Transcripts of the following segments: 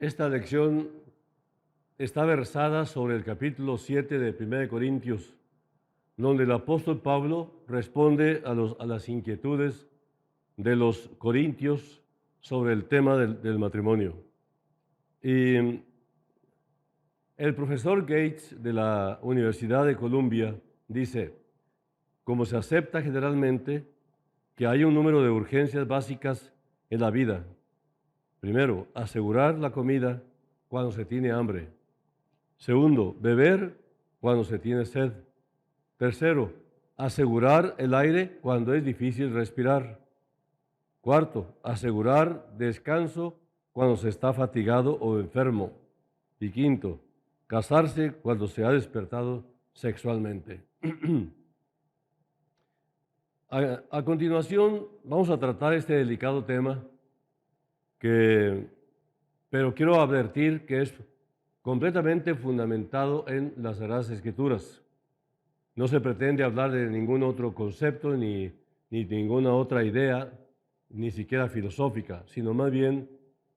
Esta lección está versada sobre el capítulo 7 de 1 Corintios, donde el apóstol Pablo responde a las inquietudes de los corintios sobre el tema del matrimonio. Y el profesor Gates de la Universidad de Columbia dice, como se acepta generalmente, que hay un número de urgencias básicas en la vida. Primero, asegurar la comida cuando se tiene hambre. Segundo, beber cuando se tiene sed. Tercero, asegurar el aire cuando es difícil respirar. Cuarto, asegurar descanso cuando se está fatigado o enfermo. Y quinto, casarse cuando se ha despertado sexualmente. A continuación, vamos a tratar este delicado tema, pero quiero advertir que es completamente fundamentado en las Sagradas Escrituras. No se pretende hablar de ningún otro concepto ni ninguna otra idea, ni siquiera filosófica, sino más bien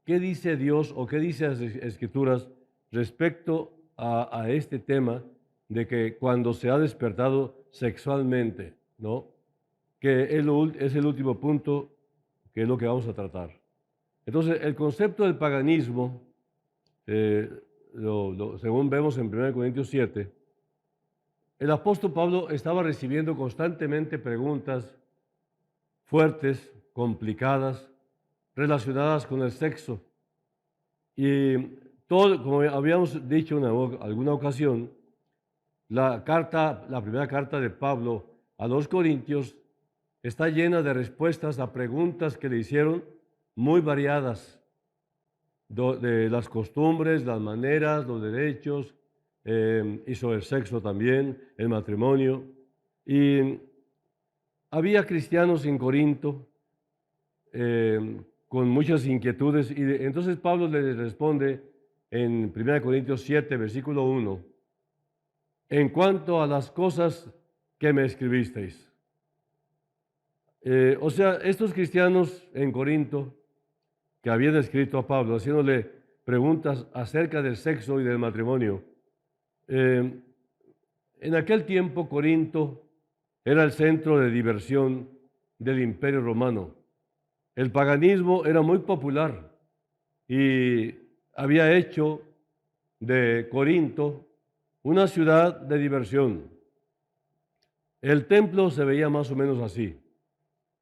qué dice Dios o qué dice las Escrituras respecto a este tema de que cuando se ha despertado sexualmente, ¿no? Que es el último punto que es lo que vamos a tratar. Entonces, el concepto del paganismo, según vemos en 1 Corintios 7, el apóstol Pablo estaba recibiendo constantemente preguntas fuertes, complicadas, relacionadas con el sexo. Y todo, como habíamos dicho en alguna ocasión, la primera carta de Pablo a los Corintios está llena de respuestas a preguntas que le hicieron muy variadas, de las costumbres, las maneras, los derechos, y sobre el sexo también, el matrimonio. Y había cristianos en Corinto con muchas inquietudes, y entonces Pablo les responde en 1 Corintios 7, versículo 1, en cuanto a las cosas que me escribisteis. O sea, estos cristianos en Corinto que habían escrito a Pablo, haciéndole preguntas acerca del sexo y del matrimonio. En aquel tiempo Corinto era el centro de diversión del Imperio Romano. El paganismo era muy popular y había hecho de Corinto una ciudad de diversión. El templo se veía más o menos así.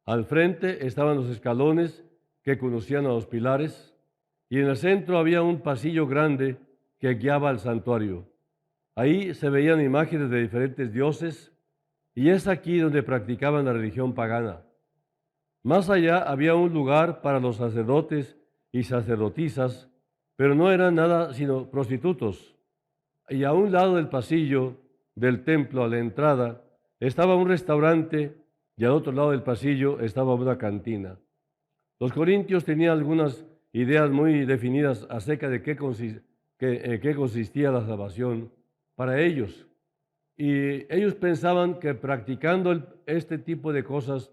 Al frente estaban los escalones que conducían a los pilares, y en el centro había un pasillo grande que guiaba al santuario. Ahí se veían imágenes de diferentes dioses, y es aquí donde practicaban la religión pagana. Más allá había un lugar para los sacerdotes y sacerdotisas, pero no eran nada sino prostitutos. Y a un lado del pasillo del templo, a la entrada, estaba un restaurante, y al otro lado del pasillo estaba una cantina. Los corintios tenían algunas ideas muy definidas acerca de qué consistía la salvación para ellos. Y ellos pensaban que practicando este tipo de cosas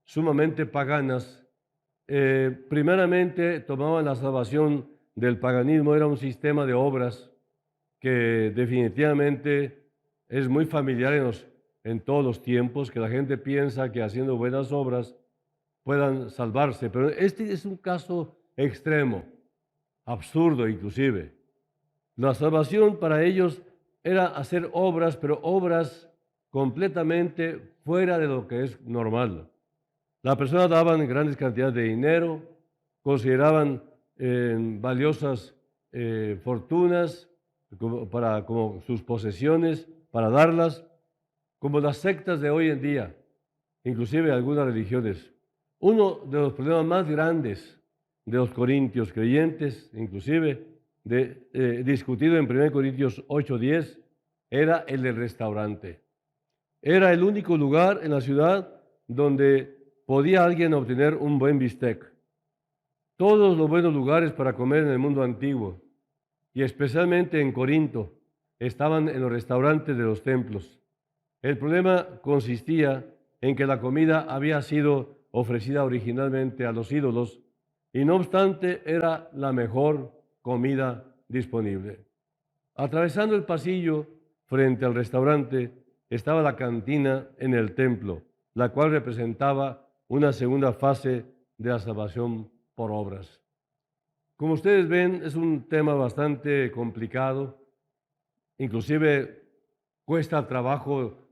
sumamente paganas, primeramente tomaban la salvación del paganismo, era un sistema de obras que definitivamente es muy familiar en todos los tiempos, que la gente piensa que haciendo buenas obras puedan salvarse, pero este es un caso extremo, absurdo inclusive. La salvación para ellos era hacer obras, pero obras completamente fuera de lo que es normal. Las personas daban grandes cantidades de dinero, consideraban valiosas fortunas como sus posesiones para darlas, como las sectas de hoy en día, inclusive algunas religiones. Uno de los problemas más grandes de los corintios creyentes, inclusive discutido en 1 Corintios 8:10, era el del restaurante. Era el único lugar en la ciudad donde podía alguien obtener un buen bistec. Todos los buenos lugares para comer en el mundo antiguo, y especialmente en Corinto, estaban en los restaurantes de los templos. El problema consistía en que la comida había sido ofrecida originalmente a los ídolos, y no obstante era la mejor comida disponible. Atravesando el pasillo frente al restaurante estaba la cantina en el templo, la cual representaba una segunda fase de la salvación por obras. Como ustedes ven, es un tema bastante complicado, inclusive cuesta trabajo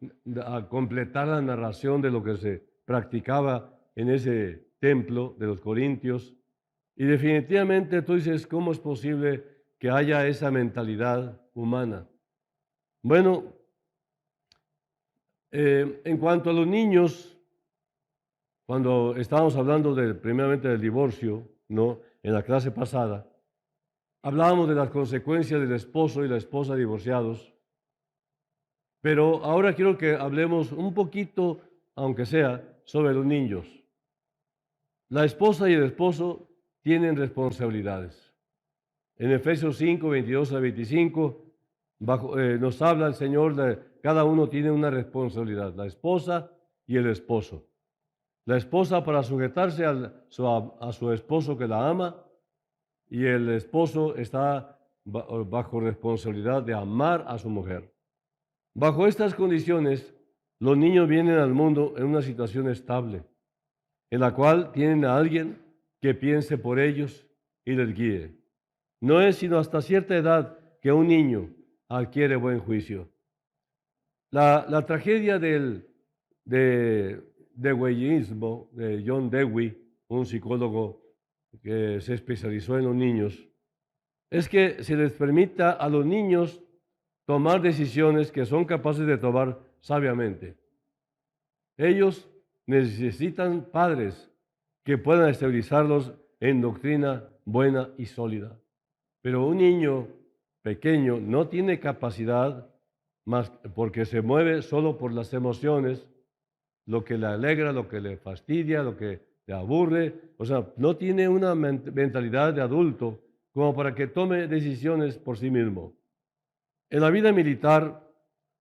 completar la narración de lo que se practicaba en ese templo de los Corintios. Y definitivamente tú dices, ¿cómo es posible que haya esa mentalidad humana? Bueno, en cuanto a los niños, cuando estábamos hablando primeramente del divorcio, ¿no? En la clase pasada, hablábamos de las consecuencias del esposo y la esposa divorciados, pero ahora quiero que hablemos un poquito, aunque sea, sobre los niños. La esposa y el esposo tienen responsabilidades. En Efesios 5, 22 a 25, nos habla el Señor de cada uno tiene una responsabilidad, la esposa y el esposo. La esposa para sujetarse a su esposo que la ama, y el esposo está bajo responsabilidad de amar a su mujer. Bajo estas condiciones, los niños vienen al mundo en una situación estable, en la cual tienen a alguien que piense por ellos y les guíe. No es sino hasta cierta edad que un niño adquiere buen juicio. La tragedia del deweyismo de John Dewey, un psicólogo que se especializó en los niños, es que se les permita a los niños tomar decisiones que son capaces de tomar sabiamente. Ellos necesitan padres que puedan estabilizarlos en doctrina buena y sólida. Pero un niño pequeño no tiene capacidad más porque se mueve solo por las emociones, lo que le alegra, lo que le fastidia, lo que le aburre. O sea, no tiene una mentalidad de adulto como para que tome decisiones por sí mismo. En la vida militar,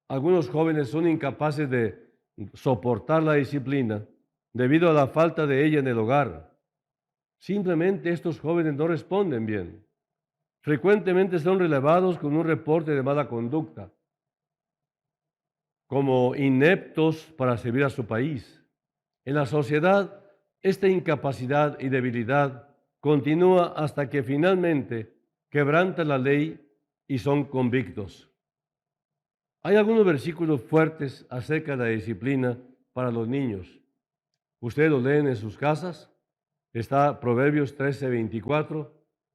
algunos jóvenes son incapaces de soportar la disciplina debido a la falta de ella en el hogar. Simplemente estos jóvenes no responden bien. Frecuentemente son relevados con un reporte de mala conducta, como ineptos para servir a su país. En la sociedad, esta incapacidad y debilidad continúa hasta que finalmente quebrantan la ley y son convictos. Hay algunos versículos fuertes acerca de la disciplina para los niños. Ustedes los leen en sus casas. Está Proverbios 13:24,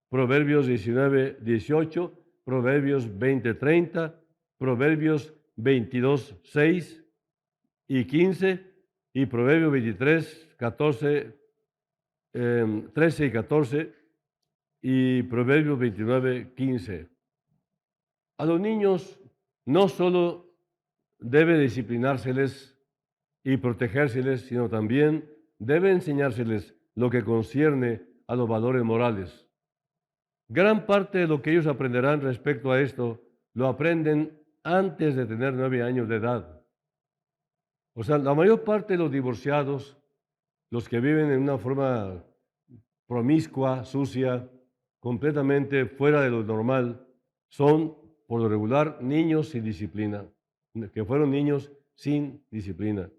Proverbios 19:18, Proverbios 20:30, Proverbios 22:6 y 15, y Proverbios 23, 14, 13 y 14, y Proverbios 29:15. A los niños no solo debe disciplinárseles y protegérseles, sino también debe enseñárseles lo que concierne a los valores morales. Gran parte de lo que ellos aprenderán respecto a esto lo aprenden antes de tener 9 años de edad. O sea, la mayor parte de los divorciados, los que viven en una forma promiscua, sucia, completamente fuera de lo normal, son, por lo regular, niños sin disciplina, que fueron niños sin disciplina.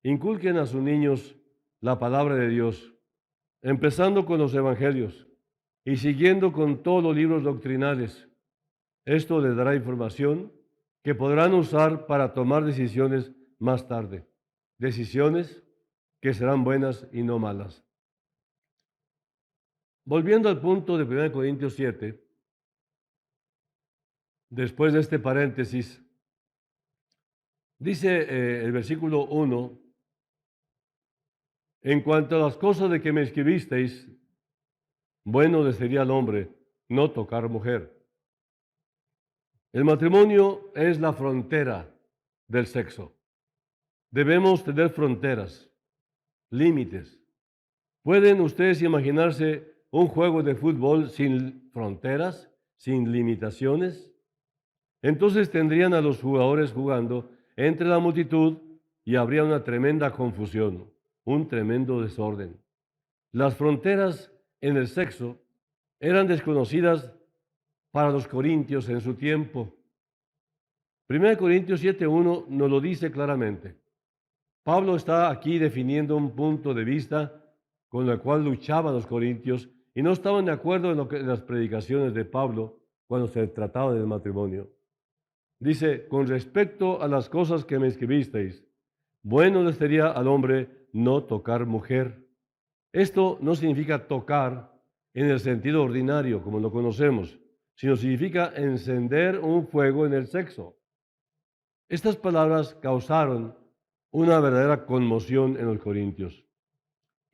Inculquen a sus niños la palabra de Dios, empezando con los evangelios y siguiendo con todos los libros doctrinales. Esto les dará información que podrán usar para tomar decisiones más tarde, decisiones que serán buenas y no malas. Volviendo al punto de 1 Corintios 7, después de este paréntesis, dice el versículo 1, en cuanto a las cosas de que me escribisteis, bueno le sería al hombre no tocar mujer. El matrimonio es la frontera del sexo. Debemos tener fronteras, límites. ¿Pueden ustedes imaginarse un juego de fútbol sin fronteras, sin limitaciones? Entonces tendrían a los jugadores jugando entre la multitud y habría una tremenda confusión, un tremendo desorden. Las fronteras en el sexo eran desconocidas para los corintios en su tiempo. 1 Corintios 7:1 nos lo dice claramente. Pablo está aquí definiendo un punto de vista con el cual luchaban los corintios y no estaban de acuerdo en las predicaciones de Pablo cuando se trataba del matrimonio. Dice, con respecto a las cosas que me escribisteis, bueno le sería al hombre no tocar mujer. Esto no significa tocar en el sentido ordinario, como lo conocemos, sino significa encender un fuego en el sexo. Estas palabras causaron una verdadera conmoción en los corintios.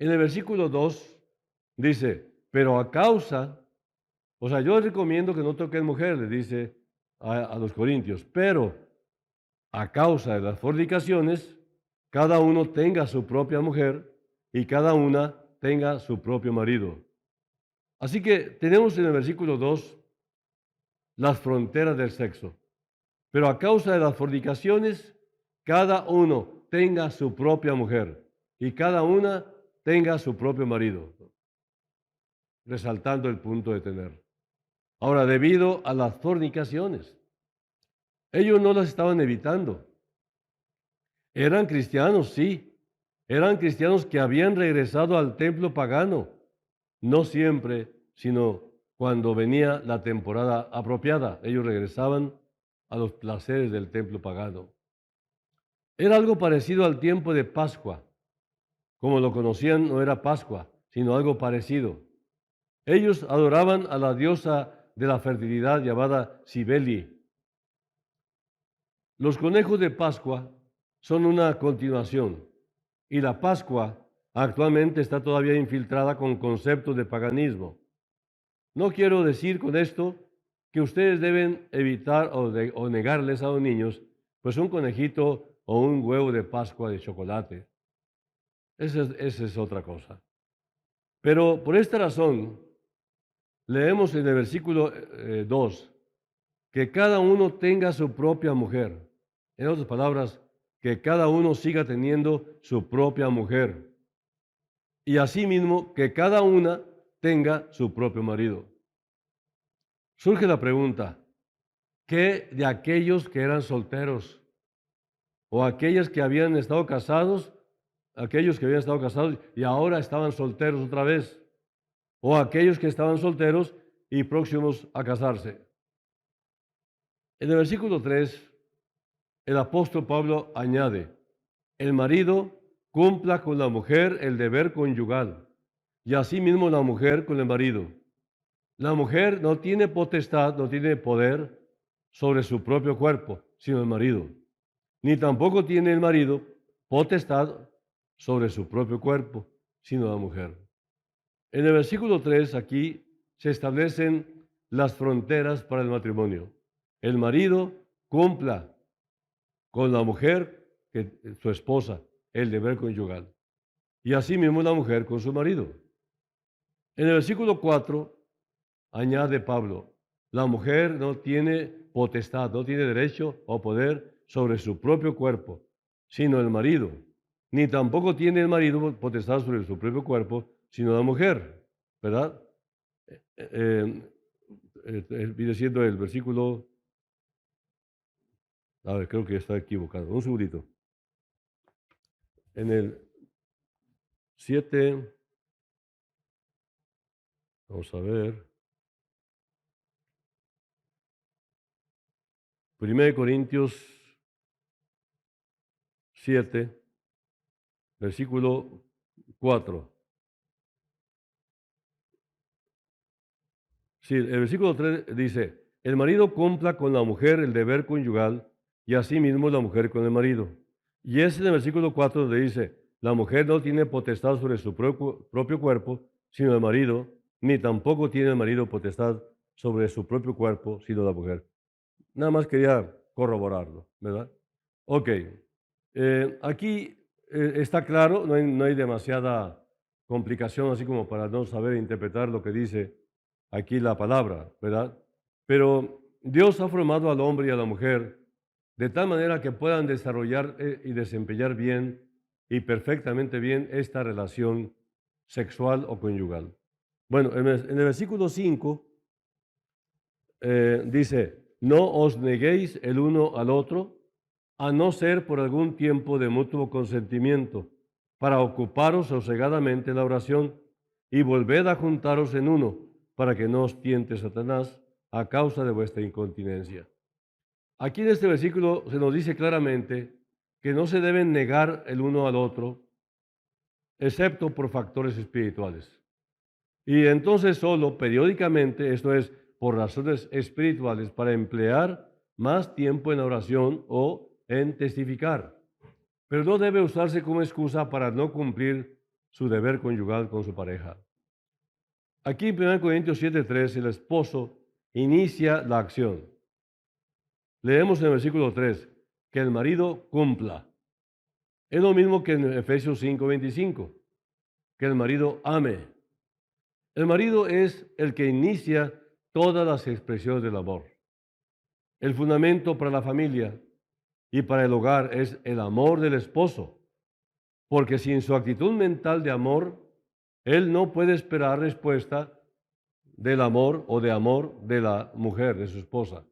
En el versículo 2 dice, pero a causa, o sea, yo les recomiendo que no toquen mujer, le dice a los corintios, pero a causa de las fornicaciones, cada uno tenga su propia mujer y cada una tenga su propio marido. Así que tenemos en el versículo 2 las fronteras del sexo. Pero a causa de las fornicaciones, cada uno tenga su propia mujer y cada una tenga su propio marido, resaltando el punto de tener. Ahora, debido a las fornicaciones, ellos no las estaban evitando. Eran cristianos, sí, eran cristianos que habían regresado al templo pagano, no siempre, sino cuando venía la temporada apropiada. Ellos regresaban a los placeres del templo pagano. Era algo parecido al tiempo de Pascua. Como lo conocían, no era Pascua, sino algo parecido. Ellos adoraban a la diosa de la fertilidad llamada Cibele. Los conejos de Pascua son una continuación y la Pascua actualmente está todavía infiltrada con conceptos de paganismo. No quiero decir con esto que ustedes deben evitar o negarles a los niños pues un conejito o un huevo de Pascua de chocolate. Esa es otra cosa. Pero por esta razón, leemos en el versículo 2 que cada uno tenga su propia mujer. En otras palabras, que cada uno siga teniendo su propia mujer. Y asimismo, que cada una tenga su propio marido. Surge la pregunta, ¿qué de aquellos que eran solteros o aquellos que habían estado casados, aquellos que habían estado casados y ahora estaban solteros otra vez? O aquellos que estaban solteros y próximos a casarse. En el versículo 3, el apóstol Pablo añade, el marido cumpla con la mujer el deber conyugal y asimismo la mujer con el marido. La mujer no tiene potestad, no tiene poder sobre su propio cuerpo, sino el marido. Ni tampoco tiene el marido potestad sobre su propio cuerpo, sino la mujer. En el versículo 3 aquí se establecen las fronteras para el matrimonio. El marido cumpla con la mujer, su esposa, el deber conyugal. Y asimismo la mujer con su marido. En el versículo 4 añade Pablo, la mujer no tiene potestad, no tiene derecho o poder sobre su propio cuerpo, sino el marido. Ni tampoco tiene el marido potestad sobre su propio cuerpo, sino la mujer, ¿verdad? Viene siendo el versículo, a ver, creo que está equivocado, un segundito. En el 7, vamos a ver, 1 Corintios 7, versículo 4. Sí, el versículo 3 dice, el marido cumpla con la mujer el deber conyugal y asimismo la mujer con el marido. Y es en el versículo 4 donde dice, la mujer no tiene potestad sobre su propio cuerpo, sino el marido, ni tampoco tiene el marido potestad sobre su propio cuerpo, sino la mujer. Nada más quería corroborarlo, ¿verdad? Ok, aquí está claro, no hay demasiada complicación así como para no saber interpretar lo que dice aquí la palabra, ¿verdad? Pero Dios ha formado al hombre y a la mujer de tal manera que puedan desarrollar y desempeñar bien y perfectamente bien esta relación sexual o conyugal. Bueno, en el versículo 5 dice, no os neguéis el uno al otro, a no ser por algún tiempo de mutuo consentimiento, para ocuparos sosegadamente en la oración y volved a juntaros en uno, para que no os tiente Satanás a causa de vuestra incontinencia. Aquí en este versículo se nos dice claramente que no se deben negar el uno al otro, excepto por factores espirituales. Y entonces solo periódicamente, esto es, por razones espirituales, para emplear más tiempo en oración o en testificar. Pero no debe usarse como excusa para no cumplir su deber conyugal con su pareja. Aquí en 1 Corintios 7:3 el esposo inicia la acción. Leemos en el versículo 3 que el marido cumpla. Es lo mismo que en Efesios 5:25, que el marido ame. El marido es el que inicia todas las expresiones del amor. El fundamento para la familia y para el hogar es el amor del esposo, porque sin su actitud mental de amor, él no puede esperar respuesta del amor o de amor de la mujer, de su esposa.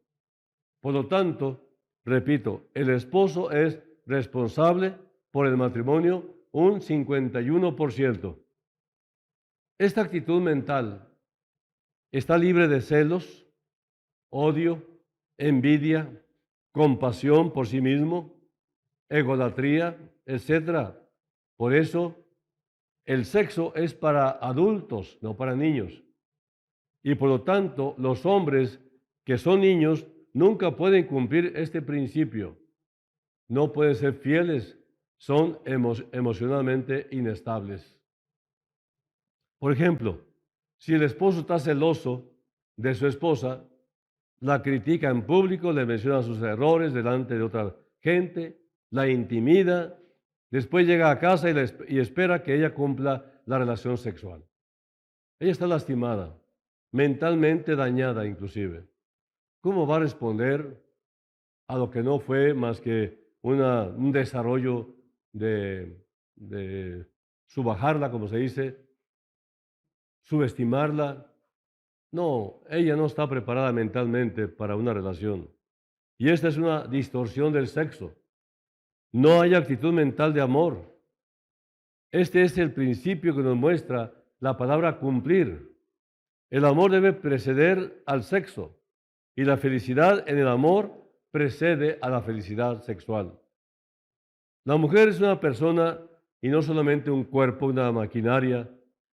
Por lo tanto, repito, el esposo es responsable por el matrimonio un 51%. Esta actitud mental está libre de celos, odio, envidia, compasión por sí mismo, egolatría, etc. Por eso, el sexo es para adultos, no para niños. Y por lo tanto, los hombres que son niños nunca pueden cumplir este principio. No pueden ser fieles, son emocionalmente inestables. Por ejemplo, si el esposo está celoso de su esposa, la critica en público, le menciona sus errores delante de otra gente, la intimida, después llega a casa y espera que ella cumpla la relación sexual. Ella está lastimada, mentalmente dañada inclusive. ¿Cómo va a responder a lo que no fue más que un desarrollo de subajarla, como se dice, subestimarla? No, ella no está preparada mentalmente para una relación. Y esta es una distorsión del sexo. No hay actitud mental de amor. Este es el principio que nos muestra la palabra cumplir. El amor debe preceder al sexo y la felicidad en el amor precede a la felicidad sexual. La mujer es una persona y no solamente un cuerpo, una maquinaria.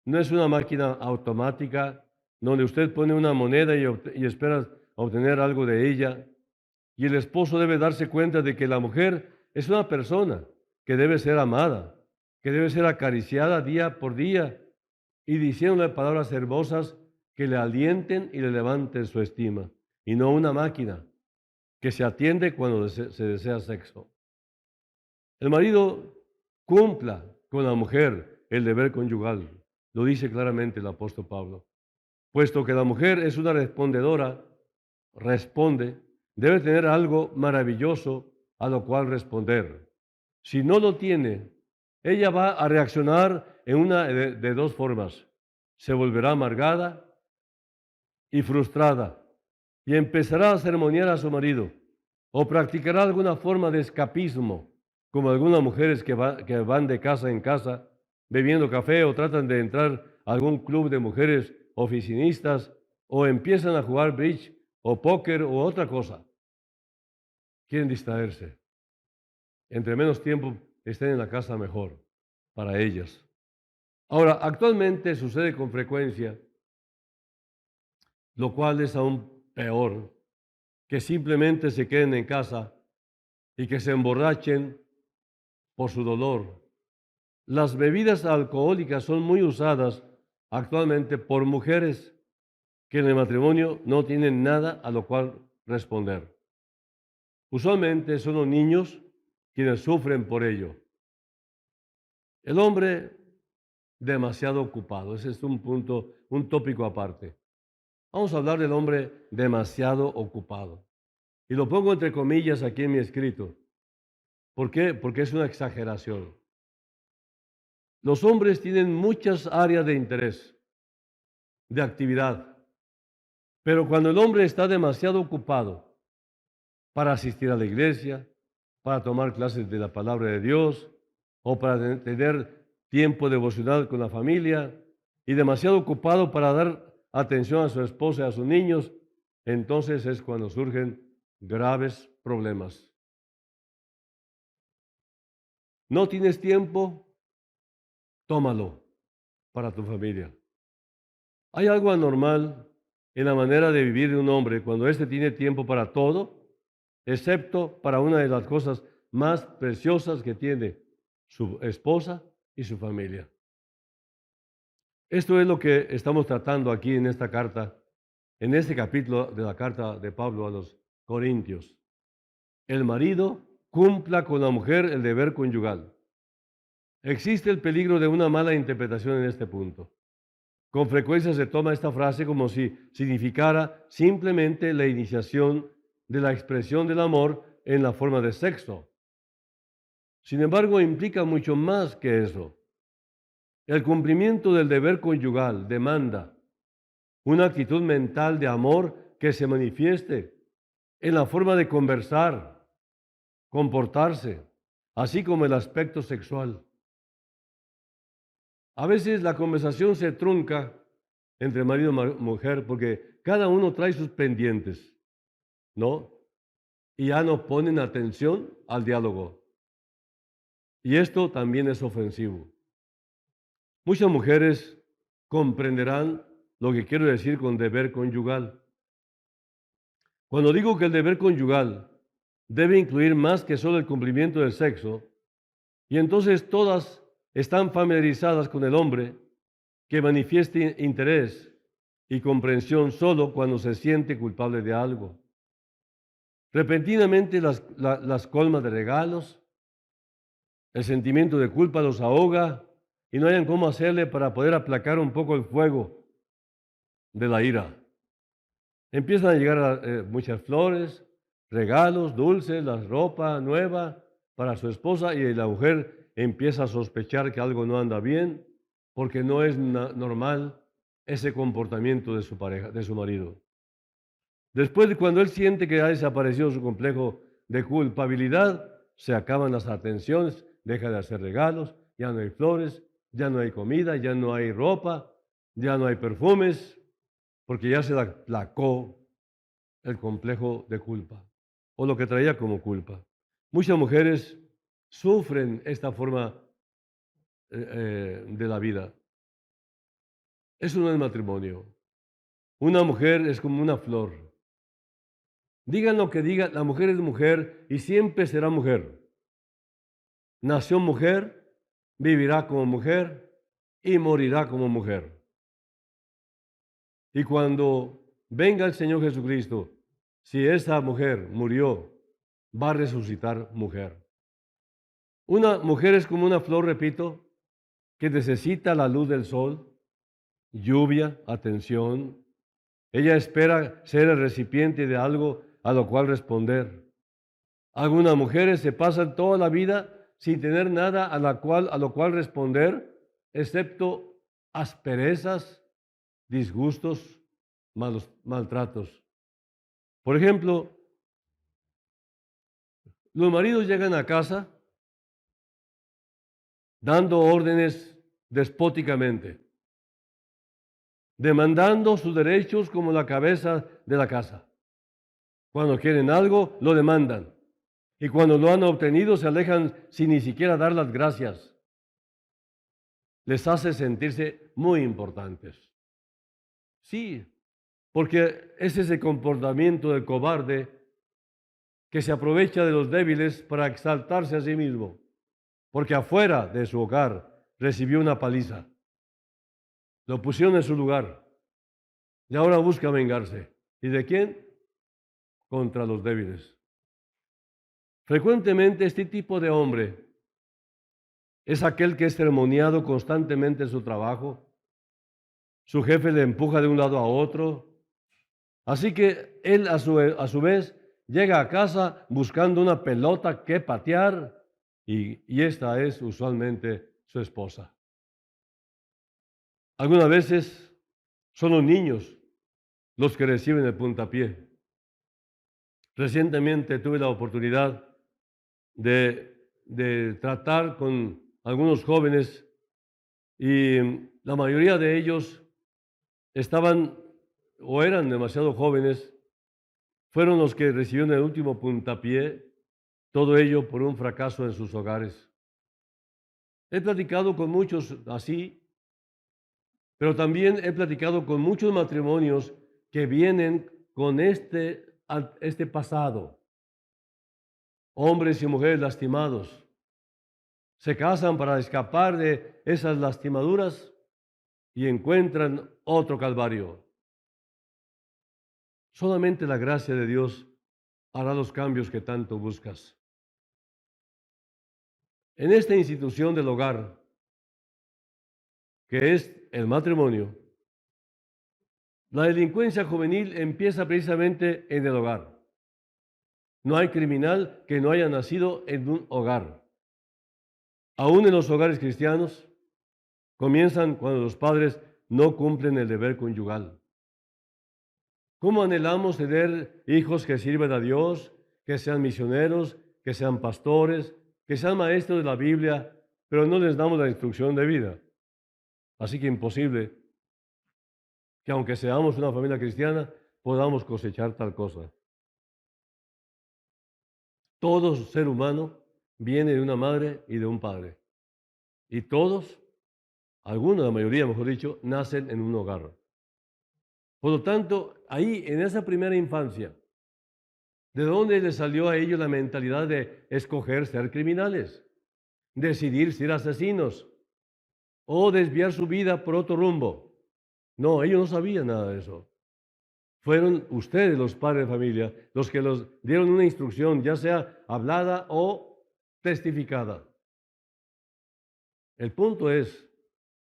No es una máquina automática donde usted pone una moneda y espera obtener algo de ella. Y el esposo debe darse cuenta de que la mujer es una persona que debe ser amada, que debe ser acariciada día por día y diciéndole palabras hermosas que le alienten y le levanten su estima, y no una máquina que se atiende cuando se desea sexo. El marido cumpla con la mujer el deber conyugal, lo dice claramente el apóstol Pablo. Puesto que la mujer es una respondedora, responde, debe tener algo maravilloso a lo cual responder. Si no lo tiene, ella va a reaccionar en una de dos formas. Se volverá amargada y frustrada y empezará a sermonear a su marido o practicará alguna forma de escapismo, como algunas mujeres que van de casa en casa bebiendo café o tratan de entrar a algún club de mujeres oficinistas o empiezan a jugar bridge o póker o otra cosa. Quieren distraerse. Entre menos tiempo estén en la casa, mejor para ellas. Ahora, actualmente sucede con frecuencia, lo cual es aún peor, que simplemente se queden en casa y que se emborrachen por su dolor. Las bebidas alcohólicas son muy usadas actualmente por mujeres que en el matrimonio no tienen nada a lo cual responder. Usualmente son los niños quienes sufren por ello. El hombre demasiado ocupado, ese es un punto, un tópico aparte. Vamos a hablar del hombre demasiado ocupado. Y lo pongo entre comillas aquí en mi escrito. ¿Por qué? Porque es una exageración. Los hombres tienen muchas áreas de interés, de actividad. Pero cuando el hombre está demasiado ocupado para asistir a la iglesia, para tomar clases de la palabra de Dios o para tener tiempo devocional con la familia y demasiado ocupado para dar atención a su esposa y a sus niños, entonces es cuando surgen graves problemas. ¿No tienes tiempo? Tómalo para tu familia. Hay algo anormal en la manera de vivir de un hombre cuando éste tiene tiempo para todo, excepto para una de las cosas más preciosas que tiene, su esposa y su familia. Esto es lo que estamos tratando aquí en esta carta, en este capítulo de la carta de Pablo a los Corintios. El marido cumpla con la mujer el deber conyugal. Existe el peligro de una mala interpretación en este punto. Con frecuencia se toma esta frase como si significara simplemente la iniciación de la expresión del amor en la forma de sexo. Sin embargo, implica mucho más que eso. El cumplimiento del deber conyugal demanda una actitud mental de amor que se manifieste en la forma de conversar, comportarse, así como el aspecto sexual. A veces la conversación se trunca entre marido y mujer porque cada uno trae sus pendientes, ¿no? Y ya no ponen atención al diálogo. Y esto también es ofensivo. Muchas mujeres comprenderán lo que quiero decir con deber conyugal. Cuando digo que el deber conyugal debe incluir más que solo el cumplimiento del sexo, y entonces todas están familiarizadas con el hombre que manifieste interés y comprensión solo cuando se siente culpable de algo. Repentinamente las colma de regalos, el sentimiento de culpa los ahoga y no hayan cómo hacerle para poder aplacar un poco el fuego de la ira. Empiezan a llegar muchas flores, regalos, dulces, la ropa nueva para su esposa y la mujer empieza a sospechar que algo no anda bien porque no es normal ese comportamiento de su pareja, de su marido. Después de cuando él siente que ha desaparecido su complejo de culpabilidad, se acaban las atenciones, deja de hacer regalos, ya no hay flores, ya no hay comida, ya no hay ropa, ya no hay perfumes, porque ya se le aplacó el complejo de culpa o lo que traía como culpa. Muchas mujeres sufren esta forma de la vida. Eso no es matrimonio. Una mujer es como una flor. Digan lo que digan, la mujer es mujer y siempre será mujer. Nació mujer, vivirá como mujer y morirá como mujer. Y cuando venga el Señor Jesucristo, si esa mujer murió, va a resucitar mujer. Una mujer es como una flor, repito, que necesita la luz del sol, lluvia, atención. Ella espera ser el recipiente de algo a lo cual responder. Algunas mujeres se pasan toda la vida sin tener nada a lo cual responder, excepto asperezas, disgustos, maltratos. Por ejemplo, los maridos llegan a casa dando órdenes despóticamente, demandando sus derechos como la cabeza de la casa. Cuando quieren algo, lo demandan. Y cuando lo han obtenido, se alejan sin ni siquiera dar las gracias. Les hace sentirse muy importantes. Sí, porque es ese comportamiento del cobarde que se aprovecha de los débiles para exaltarse a sí mismo, porque afuera de su hogar recibió una paliza. Lo pusieron en su lugar y ahora busca vengarse. ¿Y de quién? Contra los débiles. Frecuentemente este tipo de hombre es aquel que es sermoneado constantemente en su trabajo. Su jefe le empuja de un lado a otro. Así que él a su vez llega a casa buscando una pelota que patear y esta es usualmente su esposa. Algunas veces son los niños los que reciben el puntapié. Recientemente tuve la oportunidad de tratar con algunos jóvenes y la mayoría de ellos estaban o eran demasiado jóvenes, fueron los que recibieron el último puntapié, todo ello por un fracaso en sus hogares. He platicado con muchos así, pero también he platicado con muchos matrimonios que vienen con este pasado, hombres y mujeres lastimados. Se casan para escapar de esas lastimaduras y encuentran otro calvario. Solamente la gracia de Dios hará los cambios que tanto buscas. En esta institución del hogar, que es el matrimonio, la delincuencia juvenil empieza precisamente en el hogar. No hay criminal que no haya nacido en un hogar. Aún en los hogares cristianos, comienzan cuando los padres no cumplen el deber conyugal. ¿Cómo anhelamos tener hijos que sirvan a Dios, que sean misioneros, que sean pastores, que sean maestros de la Biblia, pero no les damos la instrucción de vida? Así que imposible que aunque seamos una familia cristiana, podamos cosechar tal cosa. Todo ser humano viene de una madre y de un padre. Y todos, algunos, la mayoría, mejor dicho, nacen en un hogar. Por lo tanto, ahí, en esa primera infancia, ¿de dónde les salió a ellos la mentalidad de escoger ser criminales, decidir ser asesinos o desviar su vida por otro rumbo? No, ellos no sabían nada de eso. Fueron ustedes, los padres de familia, los que los dieron una instrucción, ya sea hablada o testificada. El punto es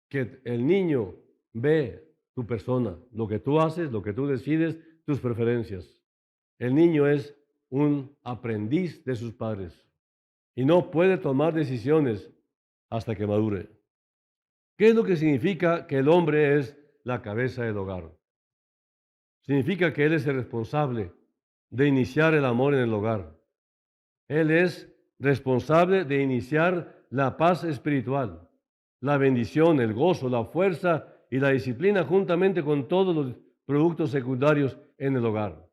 que el niño ve tu persona, lo que tú haces, lo que tú decides, tus preferencias. El niño es un aprendiz de sus padres y no puede tomar decisiones hasta que madure. ¿Qué es lo que significa que el hombre es la cabeza del hogar? Significa que él es el responsable de iniciar el amor en el hogar. Él es responsable de iniciar la paz espiritual, la bendición, el gozo, la fuerza y la disciplina juntamente con todos los productos secundarios en el hogar.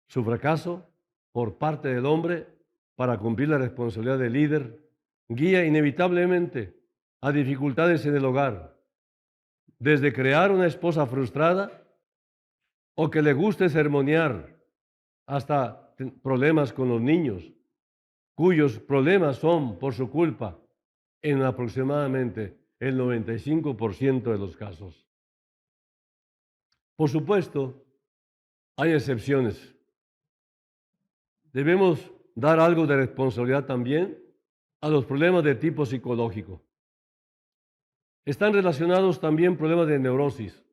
Su fracaso por parte del hombre para cumplir la responsabilidad de líder guía inevitablemente a dificultades en el hogar, desde crear una esposa frustrada o que le guste sermonear hasta problemas con los niños, cuyos problemas son por su culpa en aproximadamente el 95% de los casos. Por supuesto, hay excepciones. Debemos dar algo de responsabilidad también a los problemas de tipo psicológico. Están relacionados también problemas de neurosis.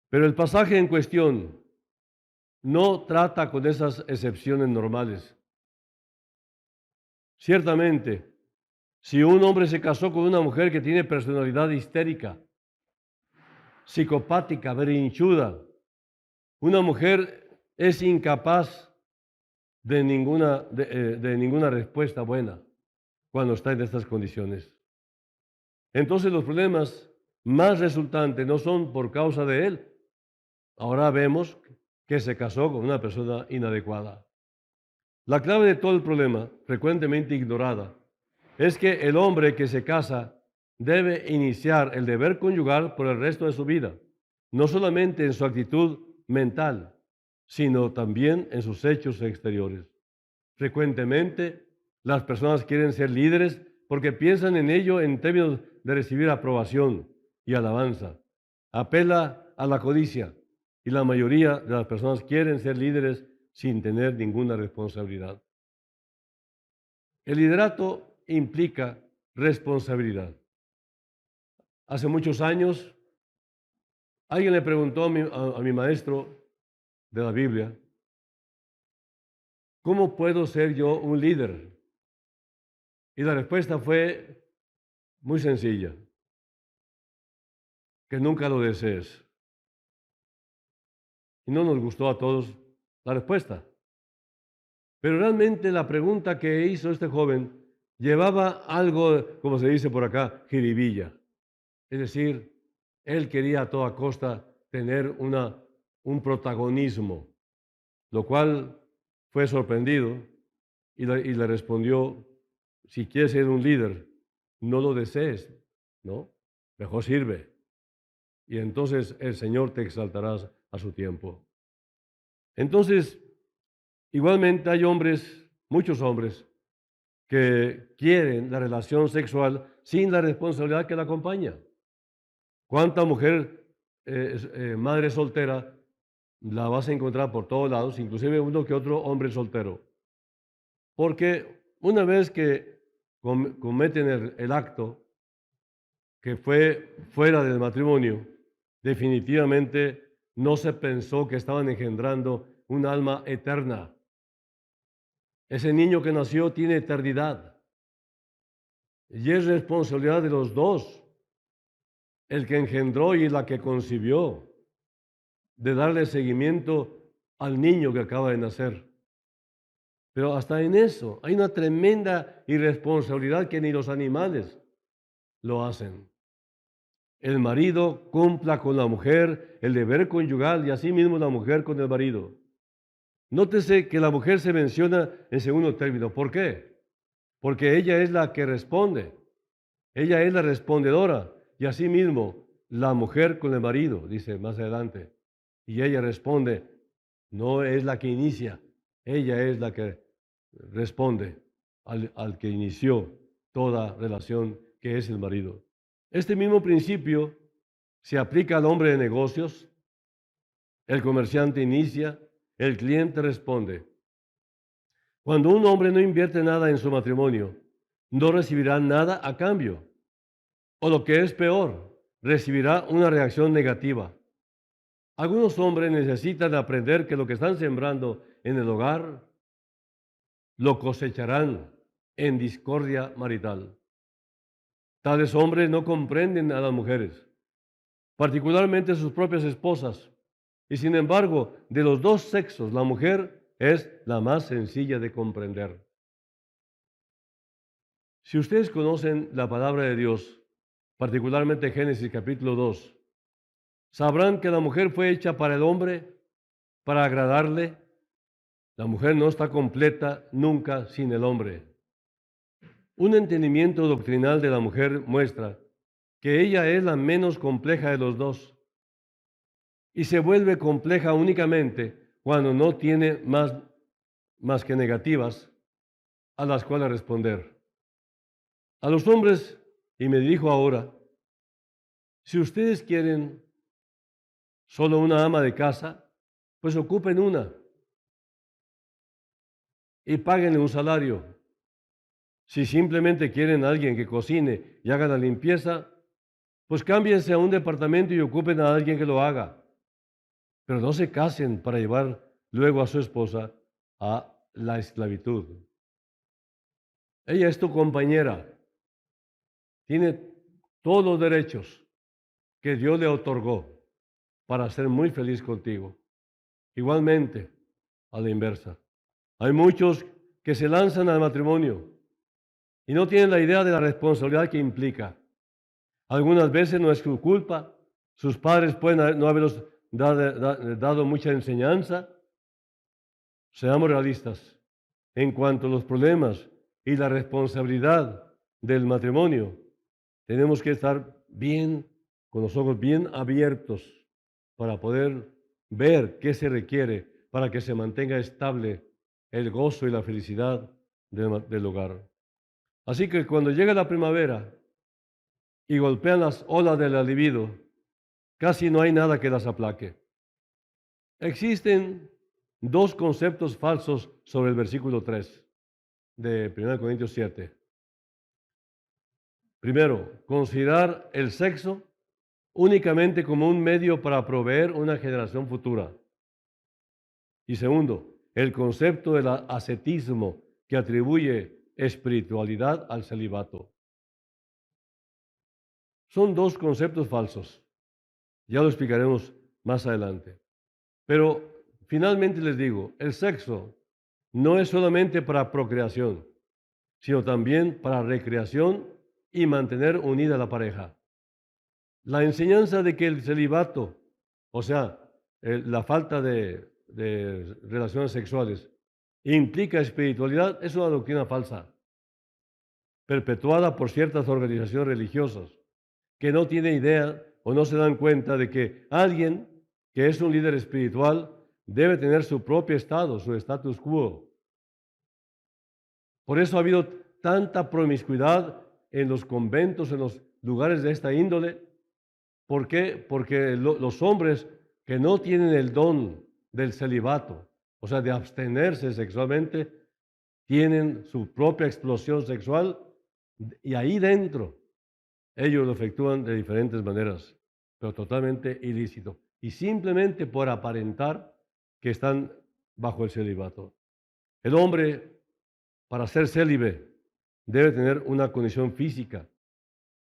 Pero el pasaje en cuestión no trata con esas excepciones normales. Ciertamente, si un hombre se casó con una mujer que tiene personalidad histérica, psicopática, berrinchuda, una mujer es incapaz de ninguna respuesta buena cuando está en estas condiciones. Entonces los problemas más resultantes no son por causa de él. Ahora vemos que se casó con una persona inadecuada. La clave de todo el problema, frecuentemente ignorada, es que el hombre que se casa debe iniciar el deber conyugal por el resto de su vida, no solamente en su actitud mental, sino también en sus hechos exteriores. Frecuentemente, las personas quieren ser líderes porque piensan en ello en términos de recibir aprobación y alabanza. Apela a la codicia y la mayoría de las personas quieren ser líderes sin tener ninguna responsabilidad. El liderato implica responsabilidad. Hace muchos años, alguien le preguntó a mi maestro de la Biblia, ¿cómo puedo ser yo un líder? Y la respuesta fue muy sencilla. que nunca lo desees. Y no nos gustó a todos la respuesta. Pero realmente la pregunta que hizo este joven llevaba algo, como se dice por acá, jiribilla. Es decir, él quería a toda costa tener un protagonismo, lo cual fue sorprendido y le respondió, si quieres ser un líder, no lo desees, ¿no? Mejor sirve. Y entonces el Señor te exaltará a su tiempo. Entonces, igualmente hay hombres, muchos hombres, que quieren la relación sexual sin la responsabilidad que la acompaña. ¿Cuánta mujer, madre soltera, la vas a encontrar por todos lados, inclusive uno que otro hombre soltero? Porque una vez que cometen el acto que fue fuera del matrimonio, definitivamente no se pensó que estaban engendrando un alma eterna. Ese niño que nació tiene eternidad y es responsabilidad de los dos, el que engendró y la que concibió, de darle seguimiento al niño que acaba de nacer. Pero hasta en eso hay una tremenda irresponsabilidad que ni los animales lo hacen. El marido cumpla con la mujer el deber conyugal y asimismo la mujer con el marido. Nótese que la mujer se menciona en segundo término. ¿Por qué? Porque ella es la que responde. Ella es la respondedora y asimismo la mujer con el marido, dice más adelante. Y ella responde, no es la que inicia, ella es la que responde al que inició toda relación, que es el marido. Este mismo principio se aplica al hombre de negocios. El comerciante inicia, el cliente responde. Cuando un hombre no invierte nada en su matrimonio, no recibirá nada a cambio. O lo que es peor, recibirá una reacción negativa. Algunos hombres necesitan aprender que lo que están sembrando en el hogar lo cosecharán en discordia marital. Tales hombres no comprenden a las mujeres, particularmente sus propias esposas, y sin embargo, de los dos sexos, la mujer es la más sencilla de comprender. Si ustedes conocen la palabra de Dios, particularmente Génesis capítulo 2, sabrán que la mujer fue hecha para el hombre, para agradarle. La mujer no está completa nunca sin el hombre. Un entendimiento doctrinal de la mujer muestra que ella es la menos compleja de los dos y se vuelve compleja únicamente cuando no tiene más que negativas a las cuales responder. A los hombres, y me dijo ahora, si ustedes quieren solo una ama de casa, pues ocupen una y páguenle un salario. Si simplemente quieren a alguien que cocine y haga la limpieza, pues cámbiense a un departamento y ocupen a alguien que lo haga. Pero no se casen para llevar luego a su esposa a la esclavitud. Ella es tu compañera, tiene todos los derechos que Dios le otorgó para ser muy feliz contigo. Igualmente, a la inversa. Hay muchos que se lanzan al matrimonio y no tienen la idea de la responsabilidad que implica. Algunas veces no es su culpa, sus padres pueden no haberlos dado mucha enseñanza. Seamos realistas en cuanto a los problemas y la responsabilidad del matrimonio. Tenemos que estar bien, con los ojos bien abiertos para poder ver qué se requiere para que se mantenga estable el gozo y la felicidad del hogar. Así que cuando llega la primavera y golpean las olas del libido, casi no hay nada que las aplaque. Existen dos conceptos falsos sobre el versículo 3 de 1 Corintios 7. Primero, considerar el sexo únicamente como un medio para proveer una generación futura. Y segundo, el concepto del ascetismo que atribuye espiritualidad al celibato. Son dos conceptos falsos. Ya lo explicaremos más adelante. Pero finalmente les digo, el sexo no es solamente para procreación, sino también para recreación y mantener unida a la pareja. La enseñanza de que el celibato, o sea, la falta de relaciones sexuales, implica espiritualidad, es una doctrina falsa, perpetuada por ciertas organizaciones religiosas que no tienen idea o no se dan cuenta de que alguien que es un líder espiritual debe tener su propio estado, su status quo. Por eso ha habido tanta promiscuidad en los conventos, en los lugares de esta índole. ¿Por qué? Porque los hombres que no tienen el don del celibato, o sea, de abstenerse sexualmente, tienen su propia explosión sexual y ahí dentro ellos lo efectúan de diferentes maneras, pero totalmente ilícito. Y simplemente por aparentar que están bajo el celibato. El hombre, para ser célibe, debe tener una condición física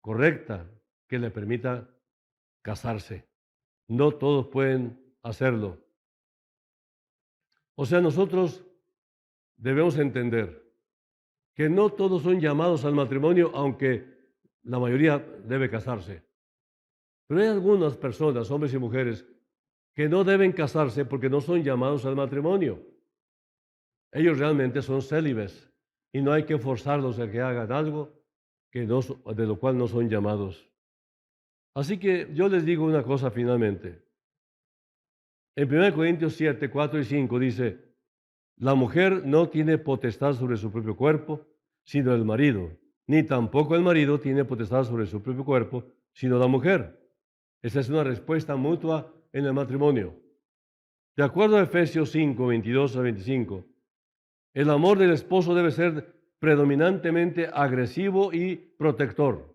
correcta que le permita casarse. No todos pueden hacerlo. O sea, nosotros debemos entender que no todos son llamados al matrimonio, aunque la mayoría debe casarse. Pero hay algunas personas, hombres y mujeres, que no deben casarse porque no son llamados al matrimonio. Ellos realmente son célibes y no hay que forzarlos a que hagan algo de lo cual no son llamados. Así que yo les digo una cosa finalmente. En 1 Corintios 7, 4 y 5 dice, la mujer no tiene potestad sobre su propio cuerpo, sino el marido, ni tampoco el marido tiene potestad sobre su propio cuerpo, sino la mujer. Esa es una respuesta mutua en el matrimonio. De acuerdo a Efesios 5, 22 a 25, el amor del esposo debe ser predominantemente agresivo y protector.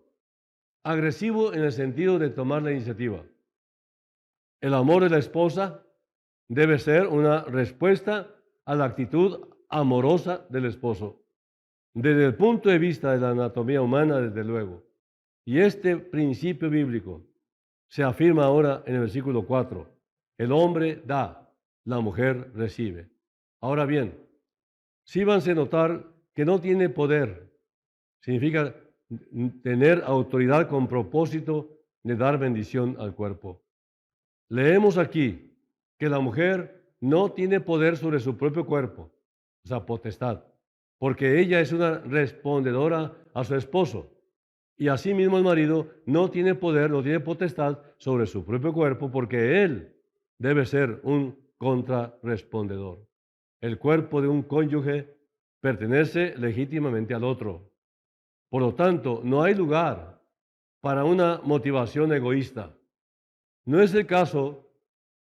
Agresivo en el sentido de tomar la iniciativa. El amor de la esposa debe ser una respuesta a la actitud amorosa del esposo, desde el punto de vista de la anatomía humana, desde luego. Y este principio bíblico se afirma ahora en el versículo 4. El hombre da, la mujer recibe. Ahora bien, síbanse notar que no tiene poder. Significa tener autoridad con propósito de dar bendición al cuerpo. Leemos aquí que la mujer no tiene poder sobre su propio cuerpo, o sea, potestad, porque ella es una respondedora a su esposo. Y asimismo el marido no tiene poder, no tiene potestad sobre su propio cuerpo, porque él debe ser un contrarrespondedor. El cuerpo de un cónyuge pertenece legítimamente al otro. Por lo tanto, no hay lugar para una motivación egoísta. No es el caso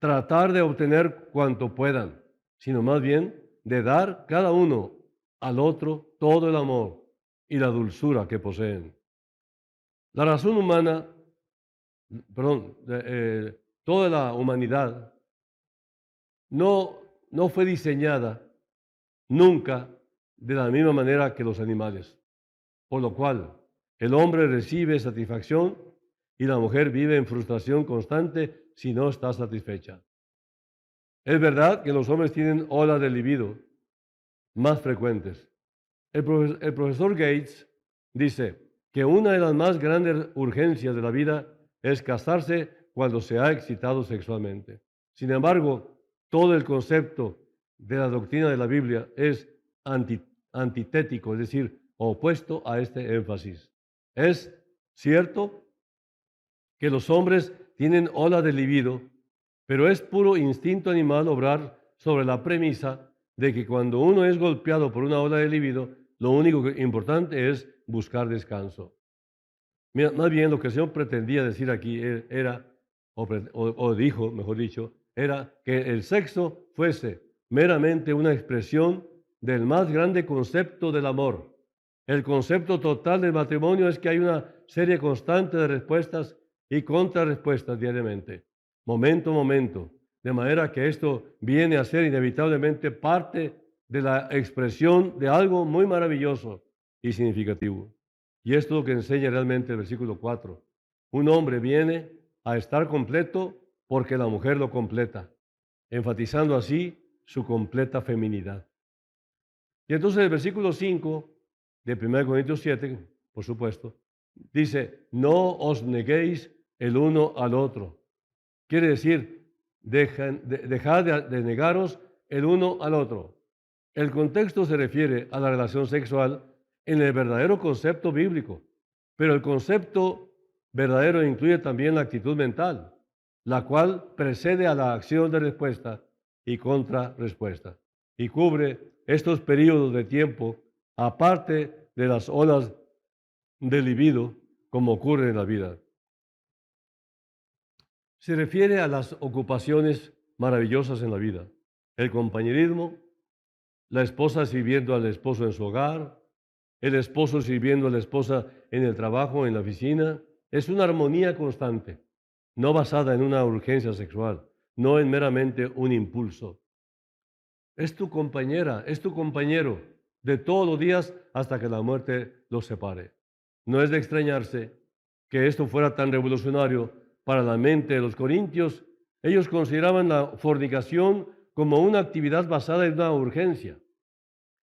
tratar de obtener cuanto puedan, sino más bien de dar cada uno al otro todo el amor y la dulzura que poseen. La razón humana, toda la humanidad no fue diseñada nunca de la misma manera que los animales, por lo cual el hombre recibe satisfacción y la mujer vive en frustración constante si no está satisfecha. Es verdad que los hombres tienen olas de libido más frecuentes. El profesor Gates dice que una de las más grandes urgencias de la vida es casarse cuando se ha excitado sexualmente. Sin embargo, todo el concepto de la doctrina de la Biblia es antitético, es decir, opuesto a este énfasis. Es cierto que los hombres tienen ola de libido, pero es puro instinto animal obrar sobre la premisa de que cuando uno es golpeado por una ola de libido, lo único importante es buscar descanso. Mira, más bien lo que el Señor pretendía decir aquí era, o dijo, mejor dicho, era que el sexo fuese meramente una expresión del más grande concepto del amor. El concepto total del matrimonio es que hay una serie constante de respuestas y contrarrespuestas diariamente, momento a momento, de manera que esto viene a ser inevitablemente parte de la expresión de algo muy maravilloso y significativo. Y esto es lo que enseña realmente el versículo 4. Un hombre viene a estar completo porque la mujer lo completa, enfatizando así su completa feminidad. Y entonces el versículo 5 de 1 Corintios 7, por supuesto, dice, no os neguéis el uno al otro. Quiere decir, dejad de negaros el uno al otro. El contexto se refiere a la relación sexual en el verdadero concepto bíblico, pero el concepto verdadero incluye también la actitud mental, la cual precede a la acción de respuesta y contrarrespuesta, y cubre estos periodos de tiempo aparte de las olas del libido, como ocurre en la vida. Se refiere a las ocupaciones maravillosas en la vida, el compañerismo, la esposa sirviendo al esposo en su hogar, el esposo sirviendo a la esposa en el trabajo, en la oficina. Es una armonía constante, no basada en una urgencia sexual, no en meramente un impulso. Es tu compañera, es tu compañero de todos los días hasta que la muerte los separe. No es de extrañarse que esto fuera tan revolucionario para la mente de los corintios. Ellos consideraban la fornicación como una actividad basada en una urgencia,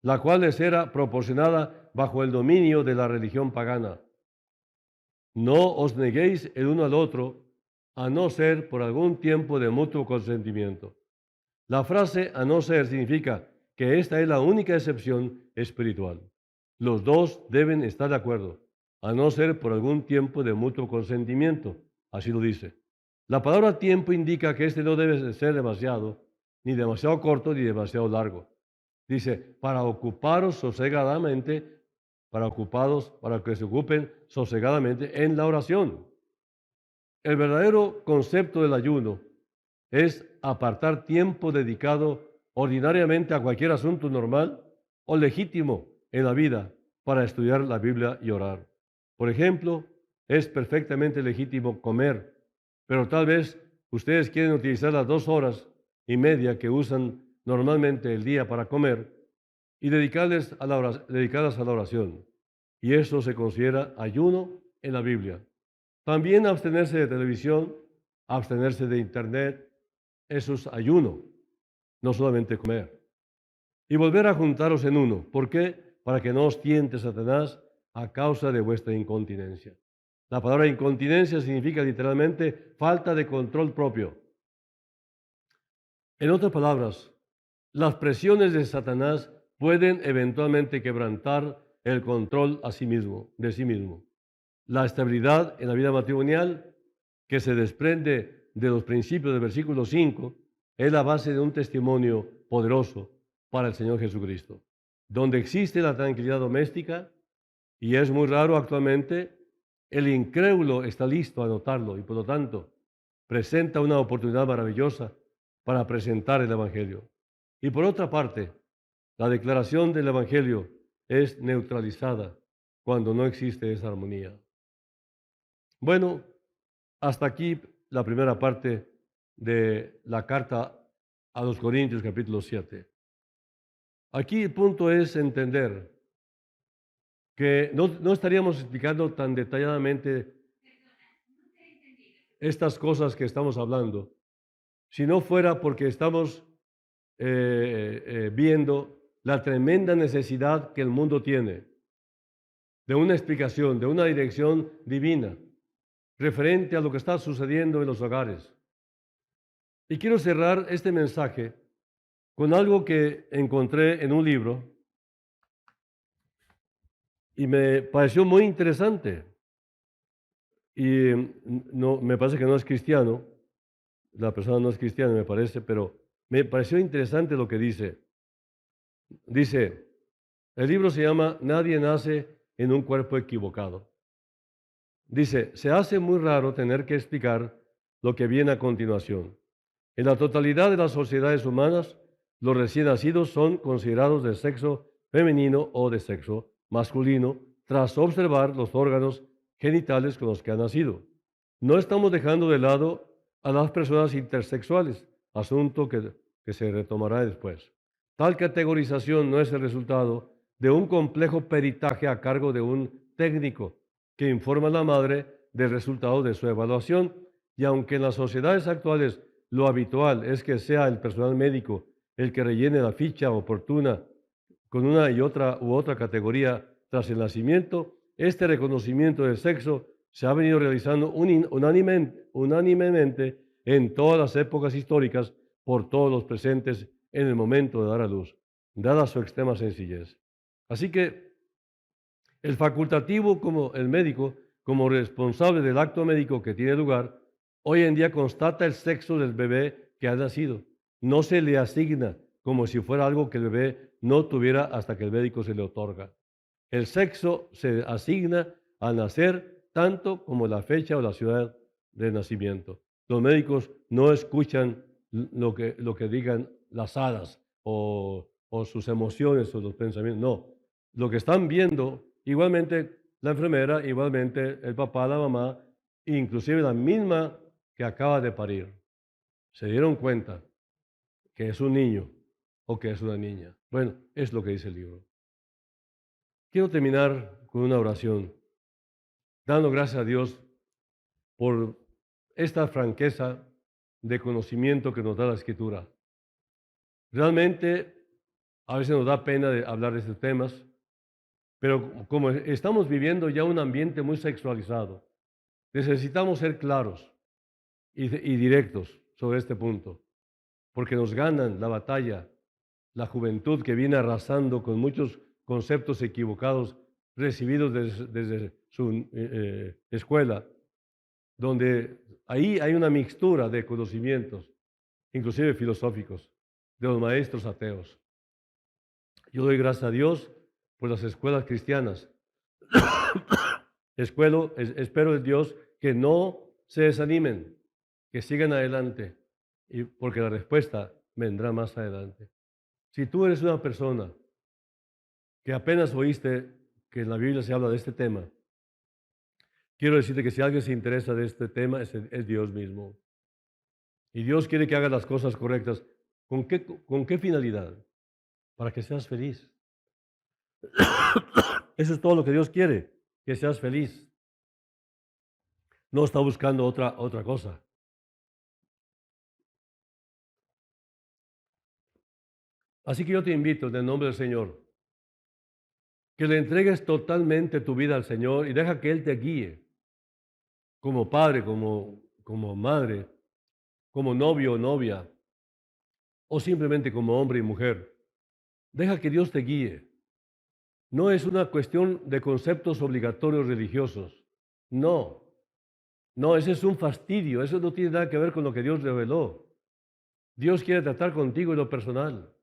la cual les era proporcionada bajo el dominio de la religión pagana. No os neguéis el uno al otro, a no ser por algún tiempo de mutuo consentimiento. La frase a no ser significa que esta es la única excepción espiritual. Los dos deben estar de acuerdo, a no ser por algún tiempo de mutuo consentimiento. Así lo dice. La palabra tiempo indica que este no debe ser demasiado, ni demasiado corto, ni demasiado largo. Dice, para ocuparos sosegadamente, para que se ocupen sosegadamente en la oración. El verdadero concepto del ayuno es apartar tiempo dedicado ordinariamente a cualquier asunto normal o legítimo en la vida para estudiar la Biblia y orar. Por ejemplo, es perfectamente legítimo comer, pero tal vez ustedes quieren utilizar las 2 horas y media que usan normalmente el día para comer y dedicarlas a la oración. Y eso se considera ayuno en la Biblia. También abstenerse de televisión, abstenerse de internet, eso es ayuno, no solamente comer. Y volver a juntaros en uno. ¿Por qué? Para que no os tiente Satanás a causa de vuestra incontinencia. La palabra incontinencia significa literalmente falta de control propio. En otras palabras, las presiones de Satanás pueden eventualmente quebrantar el control de sí mismo. La estabilidad en la vida matrimonial que se desprende de los principios del versículo 5 es la base de un testimonio poderoso para el Señor Jesucristo. Donde existe la tranquilidad doméstica, y es muy raro actualmente, el incrédulo está listo a notarlo y por lo tanto presenta una oportunidad maravillosa para presentar el Evangelio. Y por otra parte, la declaración del Evangelio es neutralizada cuando no existe esa armonía. Bueno, hasta aquí la primera parte de la carta a los Corintios, capítulo 7. Aquí el punto es entender que no estaríamos explicando tan detalladamente estas cosas que estamos hablando, si no fuera porque estamos viendo la tremenda necesidad que el mundo tiene de una explicación, de una dirección divina referente a lo que está sucediendo en los hogares. Y quiero cerrar este mensaje con algo que encontré en un libro y me pareció muy interesante. Y no, me parece que no es cristiano, la persona no es cristiana, me parece, pero me pareció interesante lo que dice. Dice, el libro se llama Nadie nace en un cuerpo equivocado. Dice, se hace muy raro tener que explicar lo que viene a continuación. En la totalidad de las sociedades humanas, los recién nacidos son considerados de sexo femenino o de sexo masculino tras observar los órganos genitales con los que han nacido. No estamos dejando de lado a las personas intersexuales, asunto que se retomará después. Tal categorización no es el resultado de un complejo peritaje a cargo de un técnico que informa a la madre del resultado de su evaluación Y aunque en las sociedades actuales lo habitual es que sea el personal médico el que rellene la ficha oportuna con una y otra u otra categoría tras el nacimiento, este reconocimiento del sexo se ha venido realizando unánimemente en todas las épocas históricas por todos los presentes en el momento de dar a luz, dada su extrema sencillez. Así que el facultativo como el médico, como responsable del acto médico que tiene lugar, hoy en día constata el sexo del bebé que ha nacido. No se le asigna como si fuera algo que el bebé no tuviera hasta que el médico se le otorga. El sexo se asigna al nacer tanto como la fecha o la ciudad de nacimiento. Los médicos no escuchan lo que digan las hadas o sus emociones o los pensamientos, no. Lo que están viendo, igualmente la enfermera, igualmente el papá, la mamá, inclusive la misma que acaba de parir, se dieron cuenta que es un niño o que es una niña. Bueno, es lo que dice el libro. Quiero terminar con una oración, dando gracias a Dios por esta franqueza de conocimiento que nos da la Escritura. Realmente, a veces nos da pena de hablar de estos temas, pero como estamos viviendo ya un ambiente muy sexualizado, necesitamos ser claros y directos sobre este punto, porque nos ganan la batalla la juventud que viene arrasando con muchos conceptos equivocados recibidos desde su escuela, donde ahí hay una mixtura de conocimientos, inclusive filosóficos, de los maestros ateos. Yo doy gracias a Dios por las escuelas cristianas. Espero de Dios que no se desanimen, que sigan adelante, porque la respuesta vendrá más adelante. Si tú eres una persona que apenas oíste que en la Biblia se habla de este tema, quiero decirte que si alguien se interesa de este tema es Dios mismo. Y Dios quiere que hagas las cosas correctas. ¿Con qué finalidad? Para que seas feliz. Eso es todo lo que Dios quiere, que seas feliz. No está buscando otra cosa. Así que yo te invito en el nombre del Señor, que le entregues totalmente tu vida al Señor y deja que Él te guíe como padre, como madre, como novio o novia, o simplemente como hombre y mujer. Deja que Dios te guíe. No es una cuestión de conceptos obligatorios religiosos. No, no, ese es un fastidio. Eso no tiene nada que ver con lo que Dios reveló. Dios quiere tratar contigo en lo personal.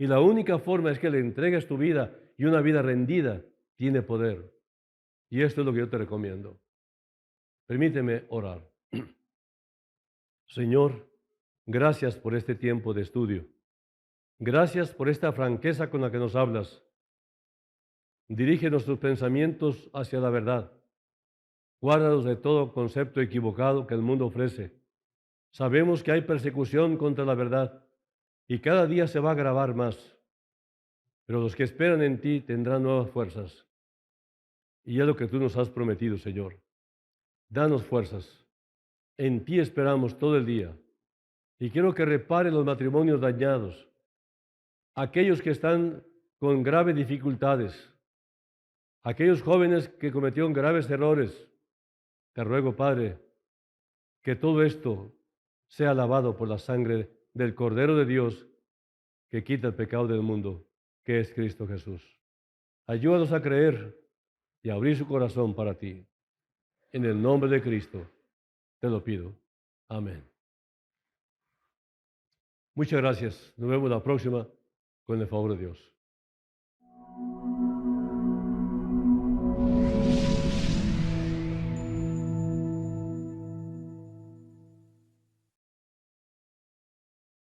Y la única forma es que le entregues tu vida, y una vida rendida tiene poder. Y esto es lo que yo te recomiendo. Permíteme orar. Señor, gracias por este tiempo de estudio. Gracias por esta franqueza con la que nos hablas. Dirige nuestros pensamientos hacia la verdad. Guárdanos de todo concepto equivocado que el mundo ofrece. Sabemos que hay persecución contra la verdad y cada día se va a agravar más. Pero los que esperan en ti tendrán nuevas fuerzas. Y es lo que tú nos has prometido, Señor. Danos fuerzas. En ti esperamos todo el día. Y quiero que repare los matrimonios dañados, aquellos que están con graves dificultades, aquellos jóvenes que cometieron graves errores. Te ruego, Padre, que todo esto sea lavado por la sangre del Cordero de Dios que quita el pecado del mundo, que es Cristo Jesús. Ayúdanos a creer y a abrir su corazón para ti. En el nombre de Cristo te lo pido. Amén. Muchas gracias. Nos vemos la próxima con el favor de Dios.